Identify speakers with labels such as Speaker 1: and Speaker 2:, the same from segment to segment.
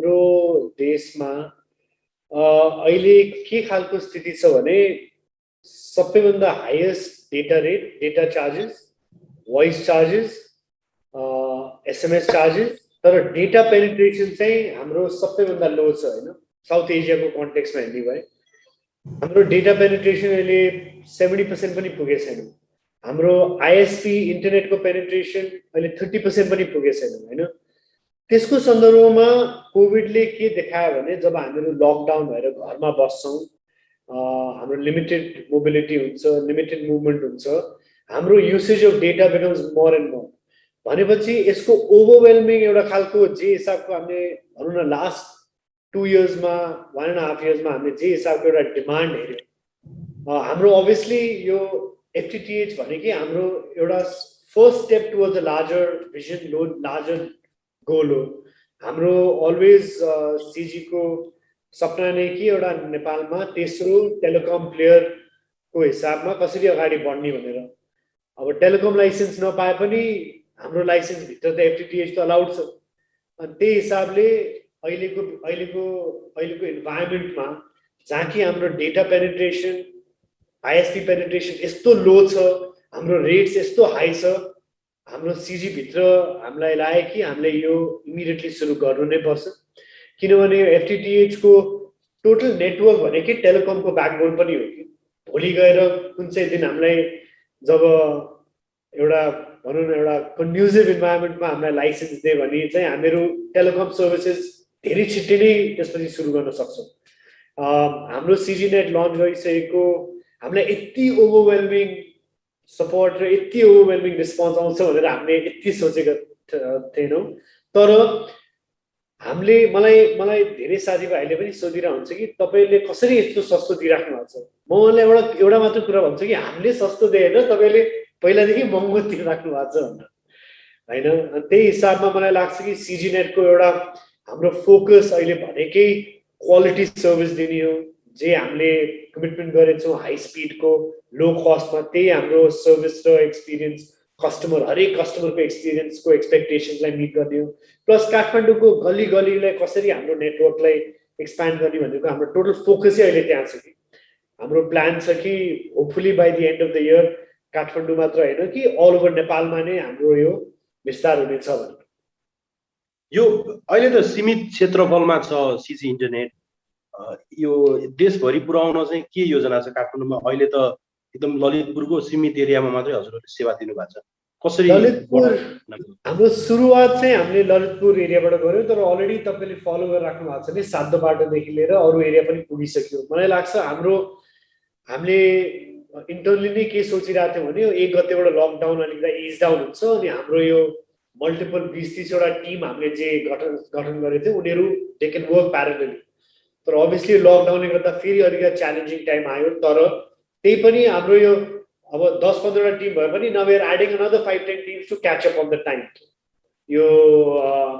Speaker 1: हाम्रो देशमा अहिले के खालको स्थिति छ भने सबैभन्दा highest data rate, data charges, voice charges, SMS charges, तर डेटा पेनिट्रेसन चाहिँ हाम्रो सबैभन्दा लो छ हैन। साउथ एसियाको कन्टेक्स्टमा हेर्ने भए हाम्रो डेटा पेनिट्रेसन अहिले 70% पनि पुगेको छैन। हाम्रो आईएसपी इन्टरनेटको पेनिट्रेसन अहिले 30% पनि पुगेको छैन हैन। त्यसको सन्दर्भमा कोभिडले के देखायो भने जब हामीहरू लकडाउन भएर घरमा बस्छौं, हाम्रो लिमिटेड मोबिलिटी हुन्छ, लिमिटेड मुभमेन्ट हुन्छ, हाम्रो usage of data becomes more and more भनेपछि यसको ओभरवेल्मिङ एउटा खालको जे हिसाबको हामीले भनौँ न लास्ट 2 इयर्समा 1.5 इयर्समा हामीले जे हिसाबको एउटा डिमान्ड हेर्यो, हाम्रो अभियसली यो एफटीटीएच भनेकै हाम्रो एउटा first step towards a larger vision, larger goal हो। हाम्रो अलवेज सीजी को सपना नै कि एउटा नेपालमा तेस्रो टेलिकम प्लेयर को हिसाबमा कसरी अगाडि बढ्ने भनेर। अब टेलिकम लाइसेन्स नपाए पनि हाम्रो लाइसेन्स भित्र त एफटीटीएच त अलाउड छ। अनि त्यही हिसाबले अहिलेको इन्भाइरोमेन्टमा जहाँ कि हाम्रो डेटा पेनिट्रेसन, आईएसपी पेनिट्रेसन यस्तो लो छ, हाम्रो रेट्स यस्तो हाई छ, हाम्रो सीजी भित्र हामीलाई लाग्यो कि हामीले यो इमिडिएटली सुरु गर्नु नै पर्छ। किनभने एफटीटीएच को टोटल नेटवर्क भनेकै टेलिकमको ब्याकबोन पनि हो कि भोलि गएर कुन चाहिँ दिन हामीलाई जब एउटा भनौँ न एउटा कन्ड्युसिभ इन्भाइरोमेन्टमा हामीलाई लाइसेन्स दिए भने चाहिँ हामीहरू टेलिकम सर्भिसेस धेरै छिट्टै नै त्यसपछि सुरु गर्न सक्छौँ। हाम्रो सीजी नेट लन्च गरिसकेको हामीलाई यति ओभरवेल्मिङ सपोर्ट र यति ओभरवेल्मिङ रिस्पोन्स आउँछ भनेर हामीले यति सोचेको थिएनौँ। तर हामीले मलाई धेरै साथीभाइले पनि सोधिरहेको हुन्छ कि तपाईँले कसरी यस्तो सस्तो दिइराख्नु भएको छ। म उहाँलाई एउटा मात्र कुरा भन्छु कि हामीले सस्तो दिएन, तपाईँले पहिलादेखि महँगो दिइराख्नु भएको छ भनेर हैन। त्यही हिसाबमा मलाई लाग्छ कि सीजी नेटको एउटा हाम्रो फोकस अहिले भनेकै क्वालिटी सर्भिस दिने हो। जे हामीले कमिटमेन्ट गरेको छौँ हाई स्पिडको लो कस्टमा, त्यही हाम्रो सर्भिस र एक्सपिरियन्स कस्टमर हरेक कस्टमरको एक्सपिरियन्सको एक्सपेक्टेसन्सलाई मिट गर्ने हो। प्लस काठमाडौँको गली गलीलाई कसरी हाम्रो नेटवर्कलाई एक्सप्यान्ड गर्ने भनेको हाम्रो टोटल फोकसै अहिले त्यहाँ छ कि हाम्रो प्लान छ कि hopefully by the end of the year Kathmandu मात्र होइन कि अल ओभर नेपालमा नै हाम्रो यो विस्तार हुनेछ भनेर।
Speaker 2: यो अहिले त सीमित क्षेत्रफलमा छ सीजी इन्टरनेट, यो देशभरि पुर्याउन चाहिँ के योजना छ काठमाडौँमा? अहिले त एकदम ललितपुरको सीमित एरियामा मात्रै हजुरहरूले सेवा दिनु भएको छ, कसरी?
Speaker 1: ललितपुर हाम्रो सुरुवात चाहिँ हामीले ललितपुर एरियाबाट गऱ्यौँ, तर अलरेडी तपाईँले फलो गरेर राख्नु भएको छ नि सातोबाटोदेखि लिएर अरू एरिया पनि पुगिसक्यो। मलाई लाग्छ हामीले इन्टरनली नै के सोचिरहेको थियौँ भने 1 गतेबाट लकडाउन अलिकति इज डाउन हुन्छ अनि हाम्रो यो मल्टिपल 20-30 वटा टिम हामीले जे गठन गरेको थियौँ उनीहरू दे क्यान वर्क प्यारलली। तर अभियसली लकडाउनले गर्दा फेरि अलिकति च्यालेन्जिङ टाइम आयो। तर त्यही पनि हाम्रो यो अब 10-15 वटा टिम भए पनि now we are adding another 5-10 teams to catch up on the time. यो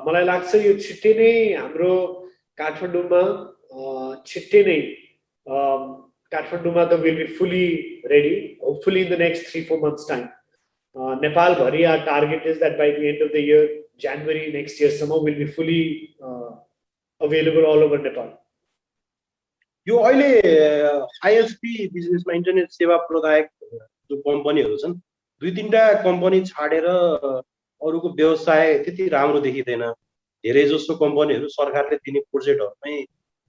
Speaker 1: मलाई लाग्छ यो छिट्टै नै हाम्रो काठमाडौँमा छिट्टै नै काठमाडौँमा त will be fully ready hopefully in the next 3-4 months time. Nepal भरि our target is that by the end of the year January next year सम्म will be fully available all over Nepal.
Speaker 2: यो अहिले आईएसपी बिजनेसमा इन्टरनेट सेवा प्रदायक जो कम्पनीहरू छन् 2-3टा company छाडेर अरूको व्यवसाय त्यति राम्रो देखिँदैन। धेरै जसो कम्पनीहरू सरकारले दिने प्रोजेक्टहरूमै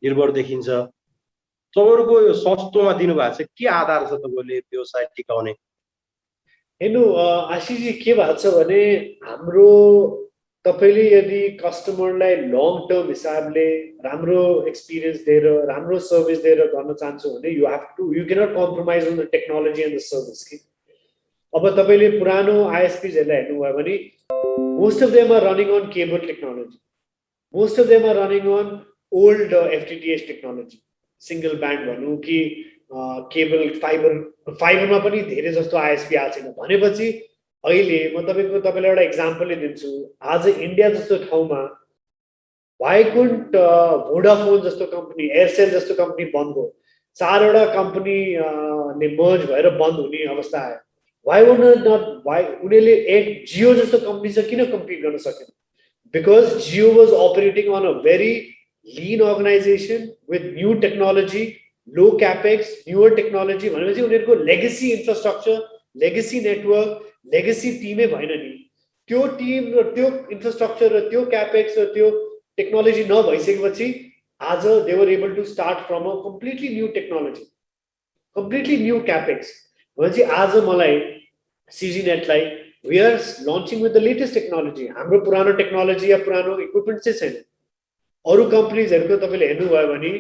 Speaker 2: निर्भर देखिन्छ। तपाईँहरूको यो सस्तोमा दिनुभएको छ, के आधार छ तपाईँले व्यवसाय टिकाउने?
Speaker 1: हेर्नु आशिषजी के भएको छ भने हाम्रो तपाईँले यदि कस्टमरलाई लङ टर्म हिसाबले राम्रो एक्सपिरियन्स दिएर राम्रो सर्भिस दिएर गर्न चाहन्छु भने you cannot compromise on the technology and the service कि। अब तपाईँले पुरानो आईएसपीजहरूलाई हेर्नुभयो भने most of them are running on cable technology, most of them are running on old FTTH technology, single band भनौँ कि केबल फाइबरमा पनि धेरै जस्तो आईएसपी आएको छैन। भनेपछि अहिले म तपाईँलाई एउटा इक्जाम्पलले दिन्छु। आज इन्डिया जस्तो ठाउँमा वाइ कुडन्ट भोडाफोन जस्तो कम्पनी, एयरसेल जस्तो कम्पनी बन्द भयो, 4वटा कम्पनी ले मर्ज भएर बन्द हुने अवस्था आयो। वाइ उनीहरूले जियो जस्तो कम्पनी चाहिँ किन कम्पिट गर्न सकेन? Because Jio was operating on a very lean organization with new technology, low capex, newer technology भनेपछि उनीहरुको legacy infrastructure, legacy network, legacy team भएन नि त्यो टिम र त्यो इन्फ्रास्ट्रक्चर र त्यो capex र त्यो टेक्नोलोजी नभइसकेपछि आज they were able to start from a completely new technology, completely new capex भनेपछि आज मलाई CG Net लाई we are launching with the latest technology. हाम्रो पुरानो टेक्नोलोजी या पुरानो इक्विपमेन्ट चाहिँ छैन. अरु कम्पनीजहरुको तपाईले हेर्नु भयो भने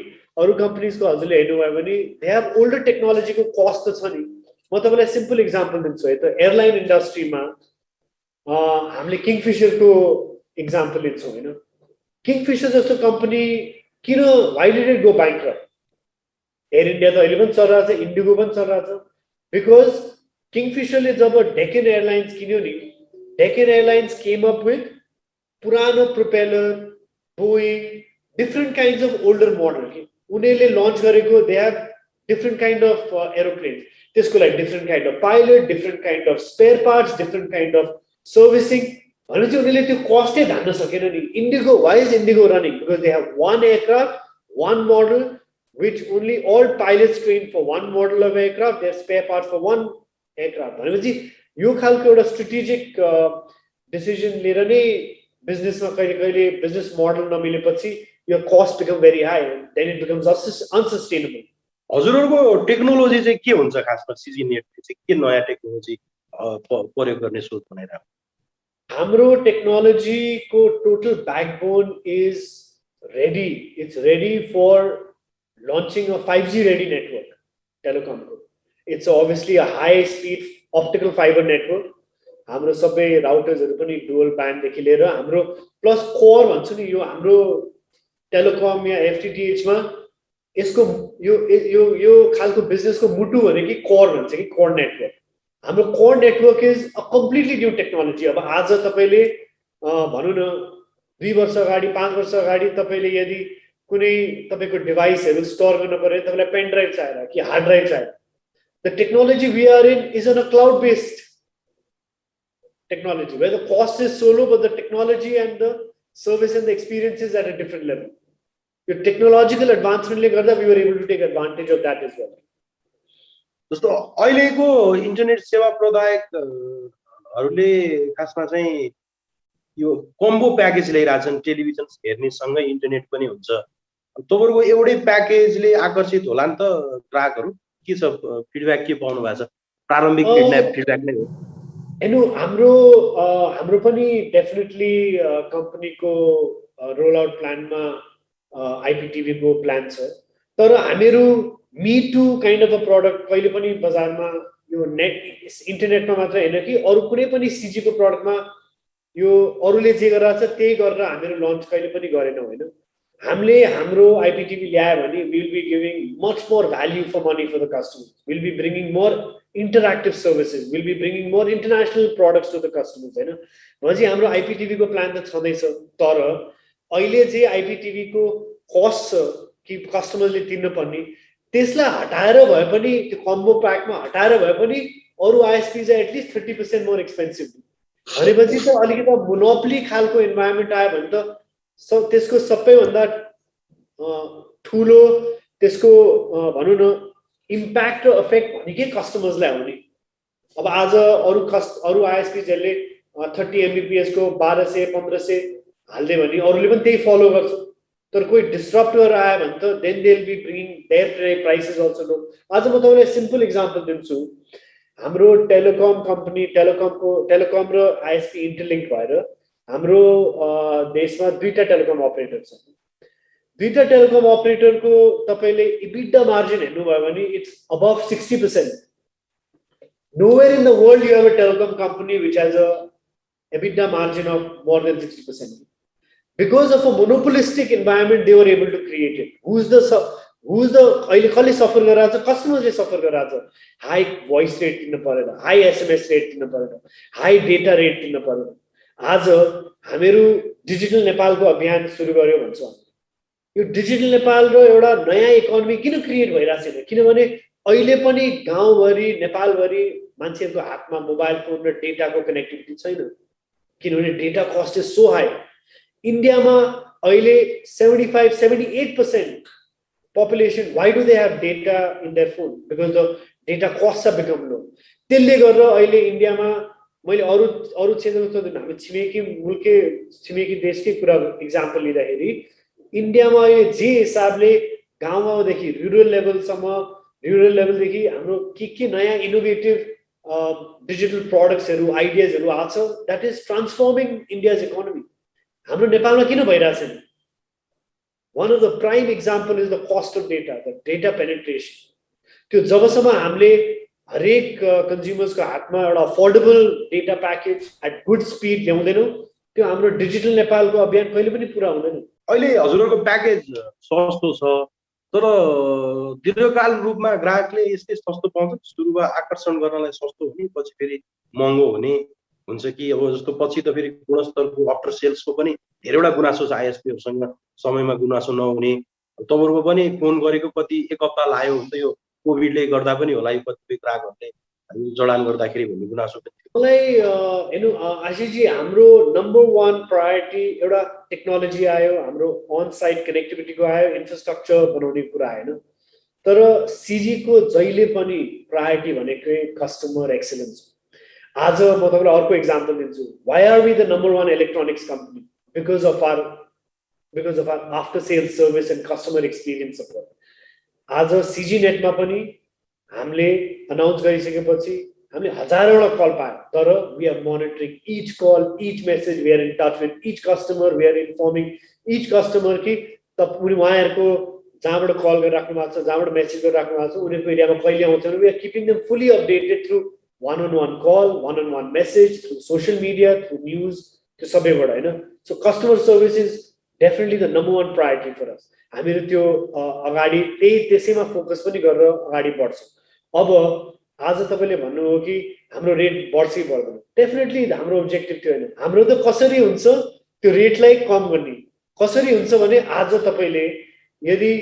Speaker 1: अरु कम्पनीजको हजुरले हेर्नु भयो भने दे हैव ओल्डर टेक्नोलोजीको कस्ट त छ नि. म तपाईलाई सिम्पल एक्जाम्पल दिन्छु है त एयरलाइन इन्डस्ट्रीमा हामीले किङफिशरको एक्जाम्पल लिन्छौँ हैन. किङफिशर जस्तो कम्पनी किन why did it go bankrupt? Air India त अहिले पनि चलिरहेको छ, इन्डिगो पनि चलिरहेको छ. बिकज किङफिशरले जब डेक्कन एयरलाइन्स किन्यो नि, Deccan airlines came up with पुरानो propeller, Boeing, different kinds of older model के उनीहरूले लन्च गरेको they have different kind of aeroplanes. त्यसको लागि different kind of pilot, different kind of spare parts, different kind of servicing भनेपछि उनीहरूले त्यो कस्टै धान्न सकेन नि. IndiGo, why is indigo running? Because they have one aircraft, one model, which only all pilots train for one model of aircraft, their spare parts for one aircraft. भनेपछि यो खालको एउटा स्ट्रेटेजिक डिसिजन लिएर नै बिजनेसमा कहिले कहिले बिजनेस मोडल नमिलेपछि यो cost become very high, then it becomes unsustainable.
Speaker 2: हजुरहरुको टेक्नोलोजी चाहिँ के हुन्छ खासमा सीजी नेटले चाहिँ के नयाँ टेक्नोलोजी प्रयोग गर्ने सोच बनाइरहेको?
Speaker 1: हाम्रो टेक्नोलोजीको total backbone is ready. It's ready for launching a 5G ready network, telecom. It's obviously a high speed optical fiber network. हाम्रो सबै राउटर्सहरु पनि डुअल ब्यान्ड देखि लिएर हाम्रो प्लस कोर भन्छ नि, यो हाम्रो टेलिकम या एफटीटीएच मा यसको यो खालको बिजनेसको मुटु भनेकै कोर भन्छ कि कोर नेटवर्क. हाम्रो core network is a completely new technology. अब आज तपाईले भनौं न 2 वर्ष अगाडि 5 वर्ष अगाडि तपाईले यदि कुनै तपाईको डिभाइसहरु स्टोर गर्न पर्यो तपाईलाई पेन ड्राइभ चाहियो कि हार्ड ड्राइभ चाहियो. The technology we are in is on a cloud based technology where the cost is so low but the technology and the service and the experience is at a different level. Your technological advancement le garda we were able to take advantage of that as well.
Speaker 2: जस्तो अहिलेको internet सेवा प्रदायकहरुले खासमा चाहिँ यो combo package ल्याइराछन्. Television हेर्ने सँगै internet पनि हुन्छ. तपाईहरुको एउटै प्याकेजले आकर्षित होला नि त ग्राहकहरु? के छ फिडब्याक के पाउनु भएको छ? प्रारम्भिक फिडब्याक नै हो.
Speaker 1: हेर्नु हाम्रो पनि डेफिनेटली कम्पनीको रोल आउट प्लानमा आइपीटीवी को प्लान छ. तर हामीहरु me too kind of a product कहिले पनि बजारमा यो नेट इन्टरनेटमा मात्र हैन कि अरु कुनै पनि सीजी को प्रोडक्टमा यो अरुले जे गरिरहेछ त्यही गरेर हामीहरु लन्च कहिले पनि गरेनौं हैन. हामीले हाम्रो आइपीटीवी ल्यायो भने we will be giving much more value for money for the customers. We'll be bringing more interactive services. We'll be bringing more international products to the customers हैन. भनेपछि हाम्रो आइपीटीवी को प्लान त छँदै छ. तर अहिले जे आइपीटीवी को कस्ट छ कि कस्टमरले तिर्न पर्ने त्यसलाई हटाएर भए पनि त्यो कम्बो प्याकमा हटाएर भए पनि अरु आईएसपी चाहिँ एटलिस्ट 30% मोर एक्सपेन्सिभ भनेपछि त अलिकति मोनोपोली खालको इन्भाइरोमेन्ट आयो भने त त्यसको सबैभन्दा ठुलो त्यसको भनौं न इम्प्याक्ट र इफेक्ट भनेकै कस्टमर्सलाई आउने. अब आज अरु आईएसपी जसले 30 एमबीपीएस को 1200 1500 हाल्दै भने अरूले पनि त्यही फलो गर्छ. तर कोही डिस्ट्रप्ट गरेर आयो भने त then they will be bringing their prices also low. आज म तपाईलाई सिम्पल एक्जाम्पल दिन्छु. हाम्रो टेलिकम कम्पनी टेलिकम र आईएसपी इन्टरलिङ्क भएर हाम्रो देशमा दुईटा टेलिकम अपरेटर छ. दुईटा टेलिकम अपरेटरको तपाईले इबिडा मार्जिन हेर्नु भयो भने it's अबभ 60%. Nowhere in the world you have a telecom company which has a EBITDA margin of more than 60%. Because of a monopolistic environment they were able to create it. Who's the अहिले कसले सफर गरिरहेछ? कस्टमर्सले सफर गरिरहेछ. High voice rate तिर्न परेन, high SMS rate तिर्न परेन, high data rate तिर्न परेन. आज हामीहरु डिजिटल नेपालको अभियान सुरु गर्यो भन्छौं. यो डिजिटल नेपाल र एउटा नयाँ इकोनोमी किन क्रिएट भइराछ छ? किनभने अहिले पनि गाउँभरि नेपालभरि मान्छेहरुको हातमा मोबाइल फोन र डेटाको कनेक्टिभिटी छैन. किनभने data cost is so high. इन्डियामा अहिले 75-78% population, why do they have data in their phone? Because the data costs have become low. त्यसले गर्दा अहिले इन्डियामा मैले अरू क्षेत्रमा त हाम्रो छिमेकी देशकै कुरा इक्जाम्पल लिँदाखेरि इन्डियामा अहिले जे हिसाबले गाउँदेखि रुरल लेभलदेखि हाम्रो के नयाँ इनोभेटिभ डिजिटल प्रोडक्ट्सहरू आइडियाजहरू आछ, that is transforming India's economy. हाम्रो नेपालमा किन भइरहेको छैन? One of the prime example is the cost of data, the data penetration. त्यो जबसम्म हामीले हरेक कन्ज्युमर्सको हातमा एउटा affordable data package at good speed ल्याउँदैनौँ, त्यो हाम्रो डिजिटल नेपालको अभियान कहिले पनि पुरा हुँदैन.
Speaker 2: अहिले हजुरहरूको प्याकेज सस्तो छ, तर दीर्घकाल रूपमा ग्राहकले यस्तै सस्तो पाउँछ? सुरुमा आकर्षण गर्नलाई सस्तो हुने, पछि फेरि महँगो हुने हुन्छ कि? अब जस्तो पछि त फेरि गुणस्तरको आफ्टर सेल्सको पनि धेरैवटा गुनासो छ, आइएसपीहरूसँग समयमा गुनासो नहुने. तपाईँहरूको पनि फोन गरेको कति एक हप्ता लाग्यो हुन्छ, यो कोभिडले गर्दा पनि होला, यो कतिपय ग्राहकहरूले जडान गर्दाखेरि भन्ने गुनासो पनि थियो.
Speaker 1: मलाई हेर्नु आशिषजी, हाम्रो नम्बर 1 प्रायोरिटी एउटा टेक्नोलोजी आयो, हाम्रो अन साइट कनेक्टिभिटीको आयो, इन्फ्रास्ट्रक्चर बनाउने कुरा आएन. तर सिजीको जहिले पनि प्रायोरिटी भनेकै कस्टमर एक्सिलेन्स. आज म तपाईँलाई अर्को इक्जाम्पल दिन्छु. Why are we the number 1 electronics company? Because of our after sales service and customer experience support. आज सिजी नेटमा पनि हामीले अनाउन्स गरिसकेपछि हामीले हजारौँवटा कल पायौँ, तर we are monitoring each call, each message, we are in touch with each customer, we are informing each customer कि उहाँहरूको जहाँबाट कल गरेर राख्नु भएको छ, जहाँबाट मेसेज गरेर राख्नु भएको छ, उनीहरूको एरियामा कहिले आउँछ, we are keeping them fully updated through one-on-one call, one-on-one message, through social media, through news, त्यो सबैबाट हैन. So customer service is definitely the number 1 priority for us. हामीहरु त्यो अगाडि त्यसैमा फोकस पनि गरेर अगाडि बढ्छौं. अब आज तपाईले भन्नु हो कि हाम्रो रेट बढ्छ बढ्दैन, डेफिनेटली हाम्रो ऑब्जेक्टिभ त्यो हैन. हाम्रो त कसरी हुन्छ त्यो रेटलाई कम गर्ने. कसरी हुन्छ भने आज तपाईले यदि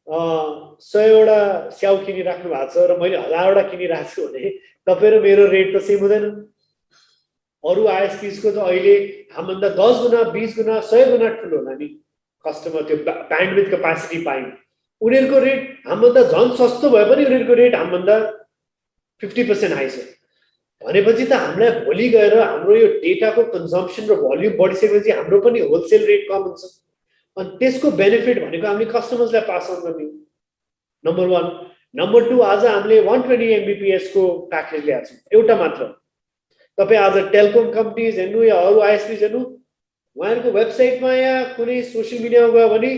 Speaker 1: 100 वटा स्याउ किनिराख्नु भएको छ र मैले 1000 वटा किनिराखेको छु भने तपाईँ र मेरो रेट त सेम हुँदैन. अरू आइएसपीस को त अहिले हामीभन्दा 10 गुना 20 गुना 100 गुना ठुलो होला नि कस्टमर, त्यो ब्यान्डविड्थ क्यापासिटी पाइन्. उनीहरूको रेट हामीभन्दा झन् सस्तो भए पनि उनीहरूको रेट हामीभन्दा 50% हाई छ भनेपछि त हामीलाई भोलि गएर हाम्रो यो डेटाको कन्जम्पसन र भोल्युम बढिसकेपछि हाम्रो पनि होलसेल रेट कम हुन्छ. अनि त्यसको बेनिफिट भनेको हामीले कस्टमर्सलाई पास अन गर्ने. नम्बर 1. नम्बर 2, आज हामीले 120 MBPS को प्याकेज ल्याएको छौँ, एउटा मात्र. तपाईँ आज टेलिकम कम्पनीज हेर्नु या अरू आइएसपीज हेर्नु, उहाँहरूको वेबसाइटमा या कुनै सोसियल मिडियामा गयो भने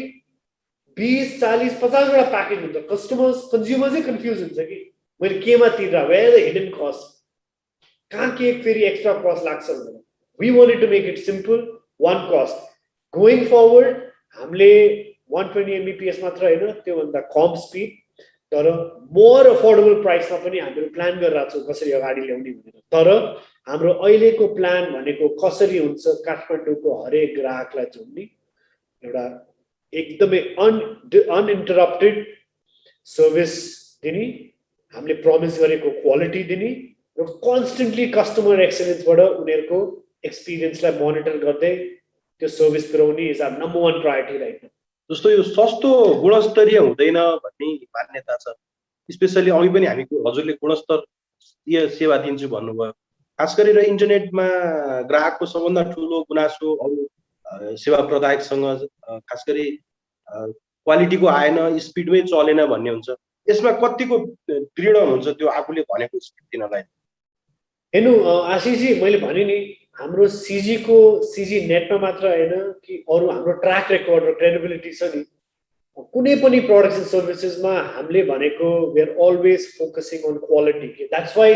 Speaker 1: 20, 40, 50 वटा प्याकेज हुन्छ. कन्ज्युमर्सै कन्फ्युज हुन्छ कि मैले केमा तिर्दा, वेयर द हिडन कस्ट, कहाँ के फेरि एक्स्ट्रा कस्ट लाग्छ भनेर. We wanted to make it simple, one cost. Going forward हामीले 120 MBPS मात्र हैन, त्योभन्दा कम स्पिड तर मोर अफोर्डेबल प्राइसमा पनि हामीले प्लान गरिरहेको छौँ कसरी अगाडि ल्याउने भनेर. तर हाम्रो अहिलेको प्लान भनेको कसरी हुन्छ काठमाडौँको हरेक ग्राहकलाई जोड्ने, एउटा एकदमै अनइन्टरप्टेड सर्भिस दिने, हामीले प्रमिस गरेको क्वालिटी दिने र कन्स्टेन्टली कस्टमर एक्सिलेन्सबाट उनीहरूको एक्सपिरियन्सलाई मोनिटर गर्दै त्यो सर्भिस पुर्याउने is our number 1 priority right now.
Speaker 2: जस्तो यो सस्तो गुणस्तरीय हुँदैन भन्ने मान्यता छ, स्पेसली अघि पनि हामी हजुरले गुणस्तरीय सेवा दिन्छु भन्नुभयो. खास गरेर इन्टरनेटमा ग्राहकको सबभन्दा ठुलो गुनासो अरू सेवा प्रदायकसँग खास गरी क्वालिटीको आएन, स्पिडमै चलेन भन्ने हुन्छ. यसमा कतिको दृढ हुन्छ त्यो आफूले भनेको स्पिड दिनलाई?
Speaker 1: हेर्नु आशिषजी, मैले भने नि हाम्रो सिजी नेटमा मात्र हैन कि अरू हाम्रो ट्र्याक रेकर्ड र क्रेडिबिलिटी छ नि, कुनै पनि प्रोडक्ट्स एन्ड सर्भिसेसमा हामीले भनेको we are always focusing on quality. That's why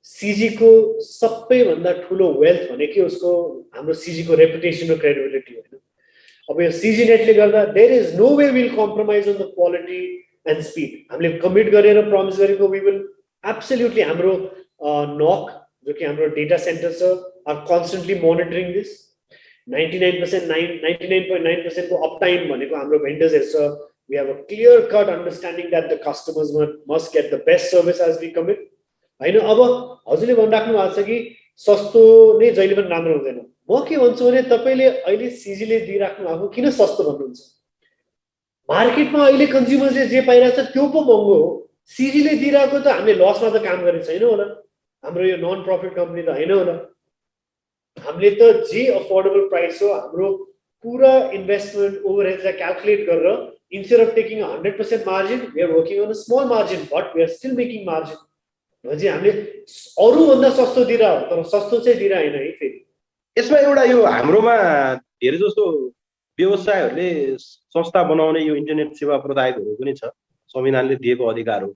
Speaker 1: सिजीको सबैभन्दा ठुलो वेल्थ भनेकै उसको हाम्रो सिजीको रेपुटेसन र क्रेडिबिलिटी होइन. अब यो सिजी नेटले गर्दा there is no way will compromise on the quality and speed. हामीले कमिट गरेर प्रमिस गरेको वी विल एब्सोल्युटली. हाम्रो नक जो कि हाम्रो डेटा सेन्टर छ आर कन्स्टेन्टली मोनिटरिङ दिस. 99.9% को अपटाइम भनेको हाम्रो भेन्डर्सहरू छ. We have a clear cut understanding that the customers must get the best service as we commit. होइन अब हजुरले भनिराख्नु भएको छ कि सस्तो नै जहिले पनि राम्रो हुँदैन. म के भन्छु भने तपाईँले अहिले सिजीले दिइराख्नु भएको किन सस्तो भन्नुहुन्छ? मार्केटमा अहिले कन्ज्युमर्सले जे पाइरहेको छ त्यो पो महँगो हो। सिजीले दिइरहेको त हामीले लसमा त काम गरेको छैन होला, हाम्रो यो नन प्रफिट कम्पनी त होइन होला। हामीले त जे अफोर्डेबल प्राइस हो हाम्रो पुरा इन्भेस्टमेन्ट ओभरहेड्सलाई क्याल्कुलेट गरेर instead of taking 100% margin, we are working on a small margin, but we are still making margin. भनेपछि हामीले अरूभन्दा सस्तो दिएर हो, तर सस्तो चाहिँ दिएर होइन है। फेरि
Speaker 2: यसमा एउटा यो हाम्रोमा धेरै जस्तो व्यवसायहरूले संस्था बनाउने यो इन्टरनेट सेवा प्रदायकहरू पनि छ, संविधानले दिएको अधिकार हो।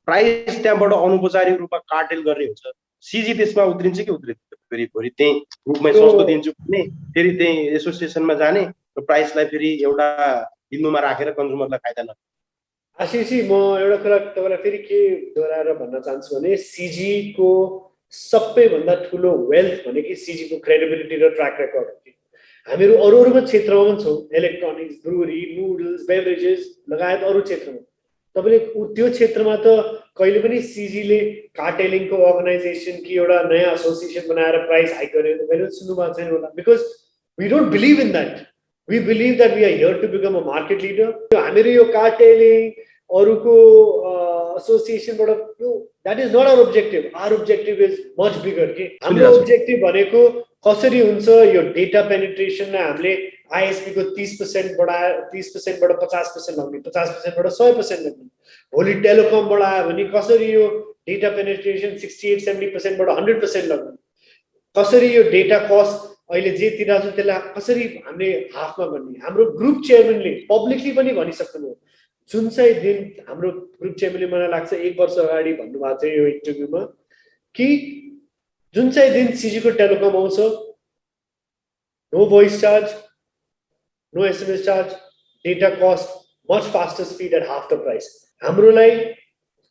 Speaker 2: प्राइस त्यहाँबाट अनौपचारिक रूपमा कार्टेल गर्ने हुन्छ। सिजी त्यसमा उत्रिन्छ कि उत्रिन्छ? फेरि भोलि त्यही रूपमै सस्तो दिन्छु भने फेरि त्यही एसोसिएसनमा जाने र प्राइसलाई फेरि एउटा बिन्दुमा राखेर कन्ज्युमरलाई फाइदा नहुने।
Speaker 1: आशिषजी, म एउटा कुरा तपाईँलाई फेरि के दोहोऱ्याएर भन्न चाहन्छु भने सिजीको सबैभन्दा ठुलो वेल्थ भनेको सिजीको क्रेडिबिलिटी र ट्र्याक रेकर्ड हो। हामीहरू अरू क्षेत्रमा पनि छौँ, इलेक्ट्रोनिक्स, ब्रुवरी, नुडल्स, बेभरेजेस लगायत अरू क्षेत्रमा। तपाईँले त्यो क्षेत्रमा त कहिले पनि सिजीले कार्टेलिङको अर्गनाइजेसन कि एउटा नयाँ एसोसिएसन बनाएर प्राइस हाइक गरेको कहिले सुन्नु भएको छैन होला। Because we don't believe in that, we believe that we are here to become a market leader. हामीहरू यो कार्टेलिङ अरूको एसोसिएसनबाट that is not our objective. Our objective is much bigger के हाम्रो ऑब्जेक्टिभ भनेको कसरी हुन्छ यो डेटा पेनिट्रेसनलाई हामीले आईएसपी को 30% बढाएर 30%बाट 50% लग्ने, 50%बाट 100% लग्ने। भोलि टेलिकम बढायो भने कसरी यो डेटा पेनिट्रेसन 68-70%बाट 100% लग्ने, कसरी यो डेटा कस्ट अहिले जे तिरेको छ त्यसलाई कसरी हामीले हाफमा गर्ने। हाम्रो ग्रुप चेयरम्यानले पब्लिकली पनि भनिसक्नु, जुन चाहिँ दिन हाम्रो ग्रुप चेयरम्यानले मलाई लाग्छ 1 वर्ष अगाडि भन्नुभएको थियो यो इन्टरभ्यूमा कि जुन चाहिँ दिन सिजीको टेलिकम आउँछ, no voice charge, no SMS charge, data cost much faster speed at half the price. हाम्रोलाई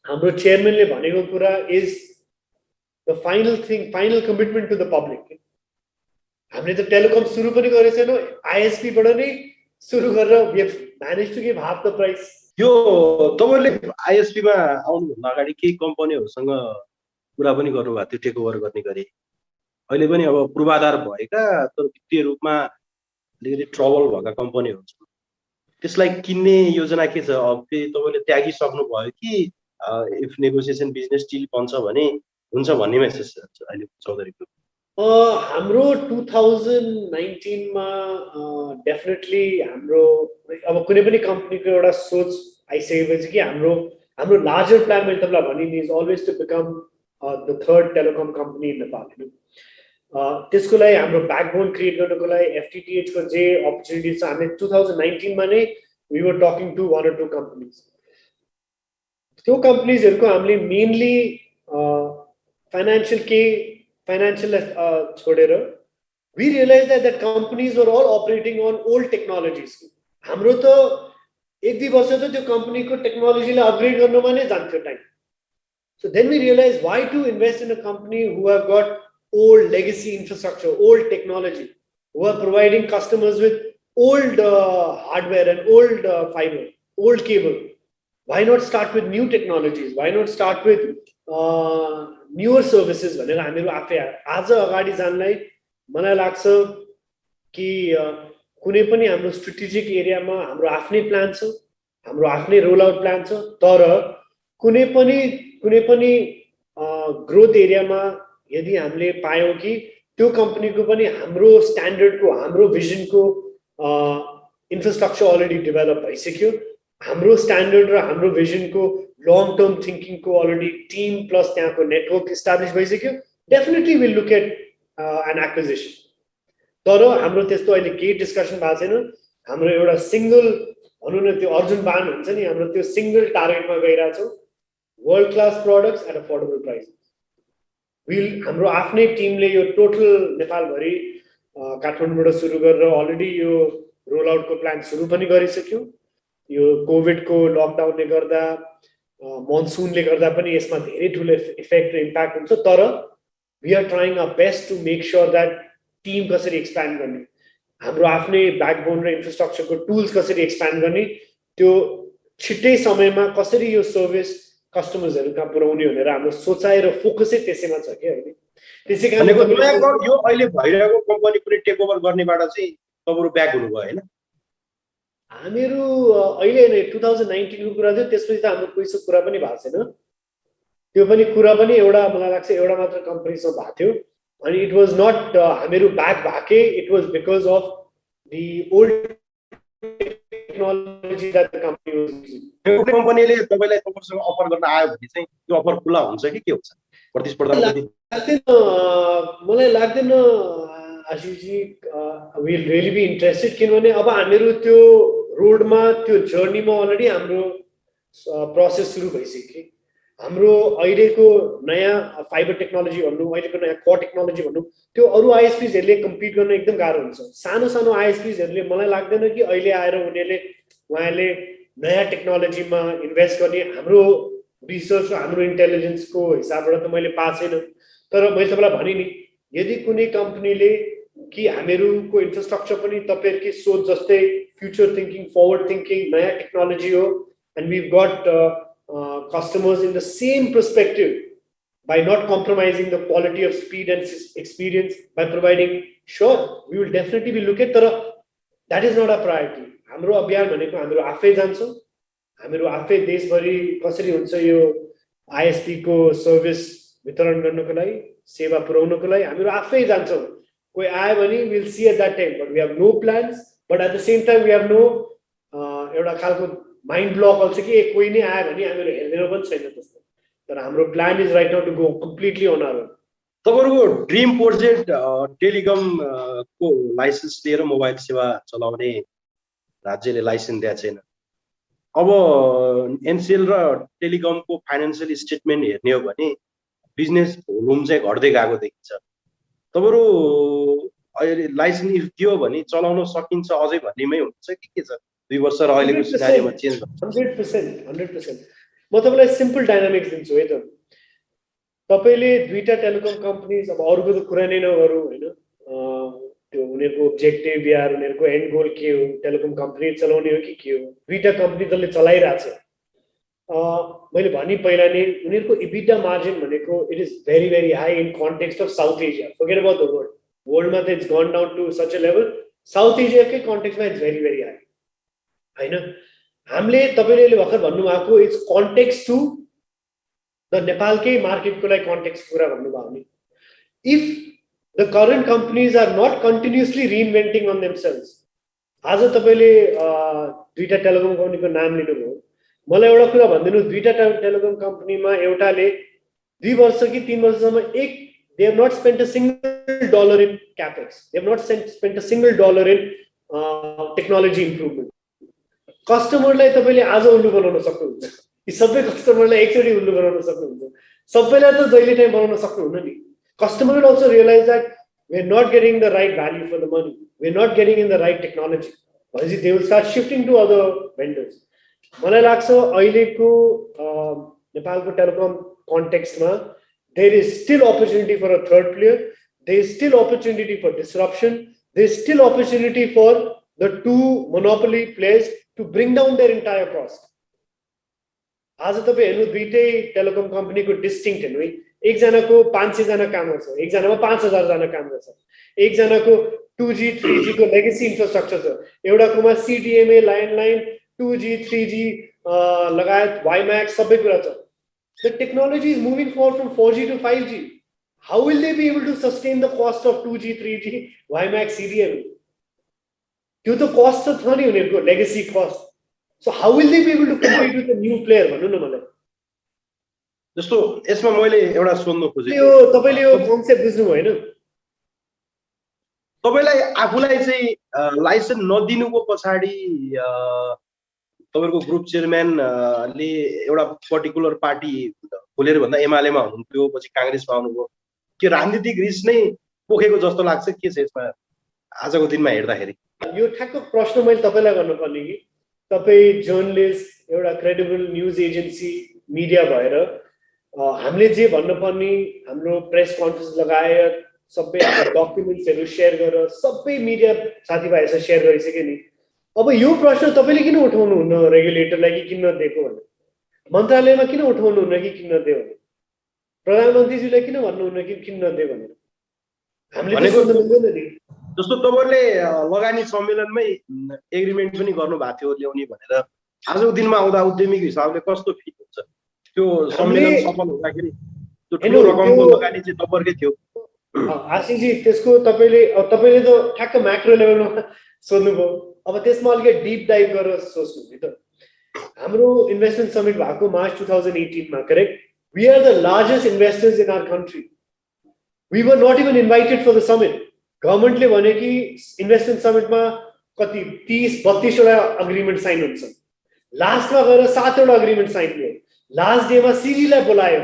Speaker 1: हाम्रो चेयरम्यानले भनेको कुरा is the final thing, final commitment to the public. हामीले त टेलिकम सुरु पनि गरेको छैनौँ, आईएसपीबाट नै सुरु गरेर we have managed to give half the price.
Speaker 2: यो तपाईँले आईएसपीमा आउनुभन्दा अगाडि केही कम्पनीहरूसँग कुरा पनि गर्नुभएको थियो टेक ओभर गर्ने गरी। अहिले पनि अब पूर्वाधार भएका तर वित्तीय रूपमा अलिकति ट्रबल भएका कम्पनीहरू छन्, त्यसलाई किन्ने योजना के छ? अब फेरि तपाईँले त्यागिसक्नु भयो कि इफ नेगोसिएसन बिजनेस डिल बन्छ भने हुन्छ भन्नेमा अहिले चौधरी ग्रुप?
Speaker 1: हाम्रो 2019 मा डेफिनेटली हाम्रो अब कुनै पनि कम्पनीको एउटा सोच आइसकेपछि कि हाम्रो लार्जर प्लान मैले तपाईँलाई भनिदिएँ is always to become the third telecom company in Nepal. त्यसको लागि हाम्रो ब्याकबोन क्रिएट गर्नको लागि एफटीटीएच को जे अपर्च्युनिटिज छ हामीले 2019 मा नै we were talking to 1 or 2 companies. त्यो कम्पनीजहरुको हामीले मेनली फाइनान्शियल छोडेर we realized that companies were all operating on old technologies. हाम्रो त 1-2 वर्ष त त्यो कम्पनीको टेक्नोलोजीलाई अपग्रेड गर्नमा नै जान्थ्यो time. So then we realized why to invest in a company who have got old legacy infrastructure, old technology, who are providing customers with old hardware and old fiber, old cable. Why not start with new technologies? Why not start with newer services? भनेर हामीहरू आफै आज अगाडि जानलाई मलाई लाग्छ कि कुनै पनि हाम्रो स्ट्रेटेजिक एरियामा हाम्रो आफ्नै प्लान छ, हाम्रो आफ्नै रोल आउट प्लान छ। तर कुनै पनि ग्रोथ एरियामा यदि हामीले पायौं कि त्यो कम्पनीको पनि हाम्रो स्ट्यान्डर्डको, हाम्रो भिजनको इन्फ्रास्ट्रक्चर अलरेडी डेभलप भइसक्यो, हाम्रो स्ट्यान्डर्ड र हाम्रो भिजनको लङ टर्म थिंकिङको अलरेडी टिम प्लस त्यहाँको नेटवर्क इस्टाब्लिश भइसक्यो, definitely will look at an acquisition. तर हाम्रो त्यस्तो अहिले केही डिस्कसन भएको छैन। हाम्रो एउटा सिंगल भनौं न त्यो अर्जुन बाण हुन्छ नि, हाम्रो त्यो सिंगल टार्गेटमा गइरहेछौँ, world class products at affordable price. हाम्रो आफ्नै टिमले यो टोटल नेपालभरि काठमाडौँबाट सुरु गरेर अलरेडी यो रोल आउटको प्लान सुरु पनि गरिसक्यौं। यो कोभिडको लकडाउनले गर्दा मनसुनले गर्दा पनि यसमा धेरै ठुलो इफेक्ट र इम्प्याक्ट हुन्छ। तर we are trying our best to make sure that team कसरी एक्सप्यान्ड गर्ने, हाम्रो आफ्नै ब्याकबोन र इन्फ्रास्ट्रक्चरको टुल्स कसरी एक्सप्यान्ड गर्ने, त्यो छिट्टै समयमा कसरी यो सर्भिस कस्टमर्सहरु कहाँ पुर्याउने भनेर हाम्रो सोचाइ र फोकसै त्यसैमा छ के अहिले। त्यसै
Speaker 2: भनेको नयाँ
Speaker 1: कारण
Speaker 2: यो अहिले भइरहेको कम्पनी पनि टेक ओभर गर्नेबाट चाहिँ तपाईँहरू ब्याक हुनुभयो होइन?
Speaker 1: हामीहरू अहिले नै 2019 को कुरा थियो, त्यसपछि त हाम्रो पैसा कुरा पनि भएको छैन। त्यो पनि कुरा पनि एउटा मलाई लाग्छ एउटा मात्र कम्पनीसँग भएको थियो अनि इट वाज नट हामीहरू ब्याक भएकै, it was because of the old technology that the company was using.
Speaker 2: कम्पनीले तपाईँलाई तपाईँसँग अफर गर्न आयो भने चाहिँ त्यो अफर खुला हुन्छ कि के हुन्छ? प्रतिस्पर्धा
Speaker 1: मलाई लाग्दैन आशिषजी विल रियली बी इन्ट्रेस्टेड, किनभने अब हामीहरू त्यो रोडमा त्यो जर्नीमा अलरेडी हाम्रो प्रोसेस सुरु भइसक्यो। हाम्रो अहिलेको नयाँ फाइबर टेक्नोलोजी भन्नु, अहिलेको नयाँ कोर टेक्नोलोजी भन्नु, त्यो अरू आइएसपीहरूले कम्पिट गर्न एकदम गाह्रो हुन्छ। सानो सानो आइएसपीहरूले मलाई लाग्दैन कि अहिले आएर उहाँले नयाँ टेक्नोलोजीमा इन्भेस्ट गर्ने। हाम्रो रिसर्च र हाम्रो इन्टेलिजेन्सको हिसाबबाट त मैले पाएको छैन, तर मैले तपाईँलाई भने नि यदि कुनै कम्पनीले कि हामीहरूको इन्फ्रास्ट्रक्चर पनि तपाईँहरूकै सोच जस्तै फ्युचर थिङ्किङ, फरवर्ड थिङ्किङ, नयाँ टेक्नोलोजी हो and we got customers in the same perspective by not compromising the quality of speed and experience by providing, sure, we will definitely be looking at that is not a priority. हाम्रो अभियान भनेको हाम्रो आफै जान्छौँ, हामीहरू आफै देशभरि कसरी हुन्छ यो आइएसपी को सर्भिस वितरण गर्नको लागि, सेवा पुर्याउनको लागि हामीहरू आफै जान्छौँ। कोही आयो भने will see at that time, but we have no plans, but at the same time we have no एउटा खालको माइन्ड ब्लक अल्छ कि कोही नै आयो भने हामीहरू हेर्दैन पनि छैन त्यस्तो। तर हाम्रो plan is right now to go completely on our own.
Speaker 2: तपाईँहरूको ड्रिम प्रोजेक्ट टेलिकम को लाइसेन्स लिएर मोबाइल सेवा चलाउने राज्यले लाइसेन्स दिएको छैन। अब एनसिएल र टेलिकमको फाइनेन्सियल स्टेटमेन्ट हेर्ने हो भने बिजनेस भोल्युम चाहिँ घट्दै गएको देखिन्छ। तपाईँहरू अहिले लाइसेन्स इफ दियो भने चलाउन सकिन्छ अझै भन्नेमै हुन्छ कि के छ? 2 वर्ष र अहिलेको सिनारीमा चेन्ज हुन्छ।
Speaker 1: 100%। म तपाईँलाई सिम्पल डाइनामिक्स दिन्छु है त। तपाईँले दुईटा टेलिकम कम्पनीज, अब अरूको त कुरा नै नगरौँ होइन, त्यो उनीहरूको ऑब्जेक्टिभ या उनीहरूको एन्ड गोल के हो, टेलिकम कम्पनी चलाउने हो कि के हो, दुईटा कम्पनी जसले चलाइरहेछ। मैले भने पहिला नै उनीहरूको इबिटा मार्जिन भनेको it is very very high in context of south Asia, forget about the world. वर्ल्डमा त it's gone down to such a level, south एसियाकै कन्टेक्स्टमा इट्स भेरी भेरी हाई होइन। हामीले तपाईँले भर्खर भन्नुभएको इट्स कन्टेक्स्ट टु द नेपालकै मार्केटको लागि कन्टेक्स्ट कुरा भन्नुभयो भने, if the current companies are not continuously reinventing on themselves. आज तपाईँले दुईटा टेलिकम कम्पनीको नाम लिनुभयो, मलाई एउटा कुरा भनिदिनु, दुईटा टेलिकम कम्पनीमा एउटाले 2 वर्ष कि 3 वर्षसम्म they have not spent a single dollar in capex, they have not spent a single dollar in technology improvement. कस्टमरलाई तपाईँले आज उल्लु बनाउन सक्नुहुन्छ, यी सबै कस्टमरलाई एकचोटि उल्लु बनाउन सक्नुहुन्छ, सबैलाई त जहिले टाइम बनाउन सक्नुहुन्न नि। Customer will also realize that we are not getting the right value for the money, we are not getting in the right technology, they will start shifting to other vendors. मलाई लाग्छ अहिलेको नेपालको telecom कन्टेक्स्टमा there is still opportunity for a third player, there is still opportunity for disruption, there is still opportunity for the two monopoly players to bring down their entire cost. आज तपाईं हेर्नु दुईटै telecom कम्पनीको distinct हेर्नु है, एकजनाको 500 जना काम गर्छ, एकजनामा 5000 जना काम गर्छ, एकजनाको 2G 3G को लेगेसी इन्फ्रास्ट्रक्चर छ, एउटाकोमा CDMA ल्यान्डलाइन 2G 3G लगायत WiMAX सबै कुरा छ। The technology is moving forward from 4G to 5G. How will they be able to sustain the cost of 2G, 3G, WiMAX, CDMA? त्यो त cost छ नि उनीहरुको legacy cost. So how will they be able to compete with a new player? भन्नु न मलाई।
Speaker 2: जस्तो यसमा मैले एउटा सोध्न खोजेको,
Speaker 1: यो तपाईले यो कन्सेप्ट बुझ्नु भएन?
Speaker 2: तपाईलाई आफुलाई चाहिँ लाइसेन्स नदिनुको पछाडी तपाईहरुको ग्रुप चेयरम्यान ले एउटा पर्टिकुलर पार्टी खोलेर भन्दा एमालेमा हुनुहुन्थ्यो, पछि कांग्रेसमा आउनुभयो, के राजनीतिक रिस नै पोखेको जस्तो लाग्छ के छ यसमा आजको दिनमा हेर्दाखेरि?
Speaker 1: यो ठ्याक्क प्रश्न मैले तपाईलाई गर्न पर्ने कि तपाई जर्नलिस्ट, एउटा क्रेडिबल न्यूज एजेन्सी, मिडिया भएर हामीले जे भन्न पर्ने हाम्रो प्रेस कन्फरेन्स लगाएर सबै डकुमेन्ट्सहरु शेयर गरेर सबै मिडिया साथीभाइहरुसँग शेयर गरिसके नि। अब यो प्रश्न तपाईले किन उठाउनु हुन्न रेगुलेटरलाई कि किन नदिएको भने, मन्त्रालयमा किन उठाउनु हुन्न कि किन नदियो भने? प्रधानमन्त्रीज्यूले किन भन्नुहुन्न कि किन नदियो भनेर? हामीले
Speaker 2: भनेको
Speaker 1: सोध्नु मिल्दैन नि।
Speaker 2: जस्तो तपाईँले लगानी सम्मेलनमै एग्रिमेन्ट पनि गर्नु भएको थियो ल्याउने भनेर, आजको दिनमा आउँदा उद्यमीको हिसाबले कस्तो फिल हुन्छ? त्यो सम्मेलन सफल हुँदाखेरि त्यो ठुलो रकमको लगानी चाहिँ तपाईँकै थियो।
Speaker 1: आशिषजी, त्यसको तपाईँले त ठ्याक्क म्याक्रो लेभलमा सोध्नुभयो। अब त्यसमा अलिकति डिप डाइभ गरेर सोच्नु नि त। हाम्रो इन्भेस्टमेन्ट समिट भएको मार्च 2018 मा, correct? We are the largest investors in our country. We were not even invited for the summit. गभर्मेन्टले भने कि इन्भेस्टमेन्ट समिटमा कति 30-32 वटा अग्रिमेन्ट साइन हुन्छ। लास्टमा गएर 7 वटा अग्रिमेन्ट साइन भयो। लास्ट डेमा सीजीलाई बोलायो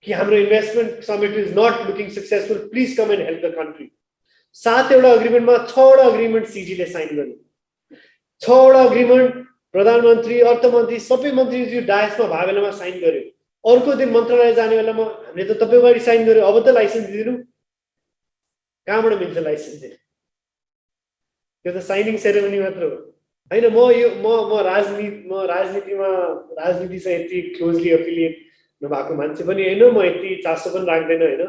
Speaker 1: कि हाम्रो investment summit is not looking successful, please come and help the country. 7 वटा अग्रिमेन्टमा 6 वटा अग्रिमेन्ट सीजीले साइन गर्यो। 6 वटा अग्रिमेन्ट प्रधानमन्त्री, अर्थमन्त्री, सबै मन्त्रीज्यू डायसमा भएको बेलामा साइन गर्यो। अर्को दिन मन्त्रालय जाने बेलामा हामीले त तपाईँ अगाडि साइन गर्यो, अब त लाइसेन्स दिनु। कहाँबाट मिल्छ लाइसेन्स दिनु? त्यो त साइनिङ सेरेमनी मात्र हो हैन। म राजनीतिसँग यति क्लोजली एफिलिएट नभएको मान्छे पनि हैन, म यति चासो पनि राख्दैन हैन।